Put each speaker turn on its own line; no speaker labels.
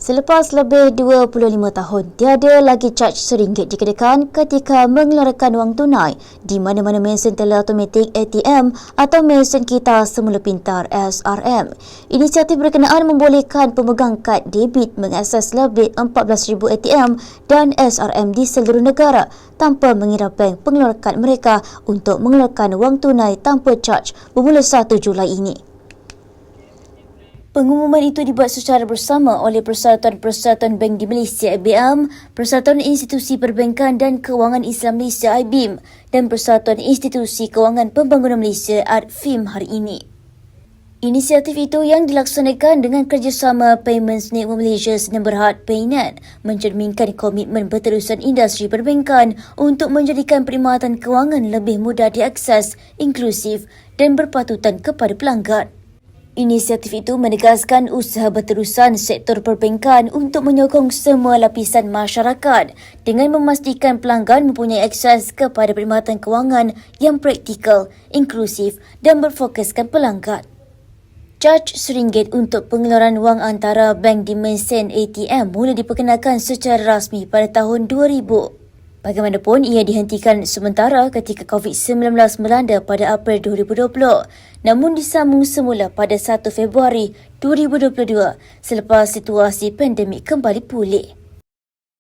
Selepas lebih 25 tahun, tiada lagi caj RM1 dikenakan ketika mengeluarkan wang tunai di mana-mana mesin teller automatik ATM atau mesin kita semula pintar SRM. Inisiatif berkenaan membolehkan pemegang kad debit mengakses lebih 14,000 ATM dan SRM di seluruh negara tanpa mengira bank pengeluaran mereka untuk mengeluarkan wang tunai tanpa caj bermula 1 Julai ini. Pengumuman itu dibuat secara bersama oleh Persatuan Bank di Malaysia (ABM), Persatuan Institusi Perbankan dan Kewangan Islam Malaysia (IBIM) dan Persatuan Institusi Kewangan Pembangunan Malaysia (ADFIM) hari ini. Inisiatif itu yang dilaksanakan dengan kerjasama Payments Network Malaysia Sdn Bhd (PayNet) mencerminkan komitmen berterusan industri perbankan untuk menjadikan perkhidmatan kewangan lebih mudah diakses, inklusif dan berpatutan kepada pelanggan. Inisiatif itu menegaskan usaha berterusan sektor perbankan untuk menyokong semua lapisan masyarakat dengan memastikan pelanggan mempunyai akses kepada perkhidmatan kewangan yang praktikal, inklusif dan berfokuskan pelanggan. Caj RM1 untuk pengeluaran wang antara bank di mesin ATM mula diperkenalkan secara rasmi pada tahun 2000. Bagaimanapun, ia dihentikan sementara ketika COVID-19 melanda pada April 2020, namun disambung semula pada 1 Februari 2022 selepas situasi pandemik kembali pulih.